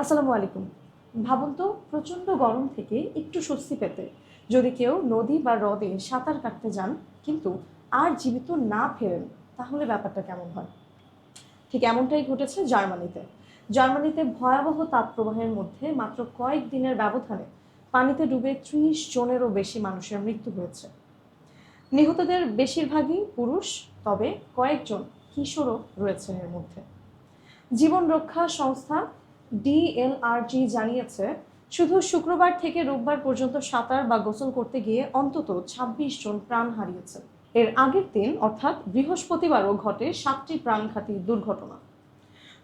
আসসালামু আলাইকুম। ভাবুন তো, প্রচণ্ড গরম থেকে একটু স্বস্তি পেতে যদি কেউ নদী বা হ্রদে সাঁতার কাটতে যান কিন্তু আর জীবিত না ফেরেন, তাহলে ব্যাপারটা কেমন হয়? ঠিক এমনটাই ঘটেছে জার্মানিতে। জার্মানিতে ভয়াবহ তাপপ্রবাহের মধ্যে মাত্র কয়েক দিনের ব্যবধানে পানিতে ডুবে ৩০ জনেরও বেশি মানুষের মৃত্যু হয়েছে। নিহতদের বেশিরভাগই পুরুষ, তবে কয়েকজন কিশোরও রয়েছেন এর মধ্যে। জীবন রক্ষা সংস্থা ডিএলআরজি জানিয়েছে, শুধু শুক্রবার থেকে রোববার পর্যন্ত সাঁতার বা গোসল করতে গিয়ে অন্তত ২৬ জন প্রাণ হারিয়েছে। এর আগের দিন অর্থাৎ বৃহস্পতিবারও ঘটে ৭টি প্রাণঘাতী দুর্ঘটনা।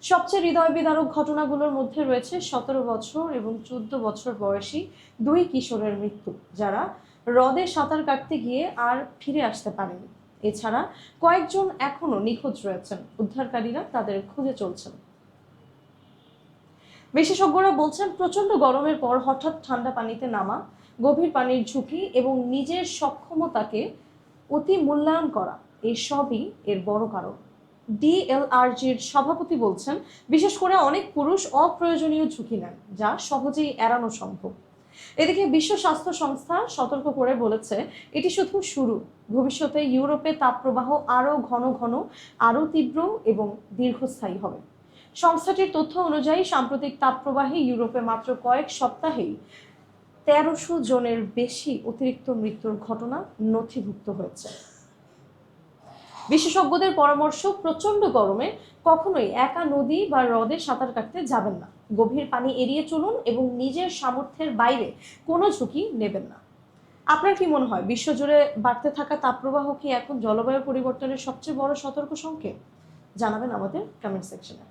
সবচেয়ে হৃদয় বিদারক ঘটনাগুলোর মধ্যে রয়েছে ১৭ বছর এবং ১৪ বছর বয়সী দুই কিশোরের মৃত্যু, যারা হ্রদে সাঁতার কাটতে গিয়ে আর ফিরে আসতে পারেনি। এছাড়া কয়েকজন এখনো নিখোঁজ রয়েছেন, উদ্ধারকারীরা তাদের খুঁজে চলছেন। বিশেষজ্ঞরা বলছেন, প্রচণ্ড গরমের পর হঠাৎ ঠান্ডা পানিতে নামা, গভীর পানির ঝুঁকি এবং নিজের সক্ষমতাকে অতি মূল্যায়ন করা, এই সবই এর বড় কারণ। ডিএলআরজির সভাপতি বলছেন, বিশেষ করে অনেক পুরুষ অপ্রয়োজনীয় ঝুঁকি নেন, যা সহজেই এড়ানো সম্ভব। এদিকে বিশ্ব স্বাস্থ্য সংস্থা সতর্ক করে বলেছে, এটি শুধু শুরু। ভবিষ্যতে ইউরোপে তাপপ্রবাহ আরও ঘন ঘন, আরও তীব্র এবং দীর্ঘস্থায়ী হবে। সংস্থাটির তথ্য অনুযায়ী সাম্প্রতিক তাপপ্রবাহে ইউরোপে মাত্র কয়েক সপ্তাহেই ১৩০০ জনের বেশি অতিরিক্ত মৃত্যুর ঘটনা নথিভুক্ত হয়েছে। বিশেষজ্ঞদের পরামর্শ, প্রচণ্ড গরমে কখনোই একা নদী বা হ্রদে সাঁতার কাটতে যাবেন না। গভীর পানি এড়িয়ে চলুন এবং নিজের সামর্থ্যের বাইরে কোনো ঝুঁকি নেবেন না। আপনার কি মনে হয়, বিশ্বজুড়ে বাড়তে থাকা তাপপ্রবাহ কি এখন জলবায়ু পরিবর্তনের সবচেয়ে বড় সতর্ক সংকেত? জানাবেন আমাদের কমেন্ট সেকশনে।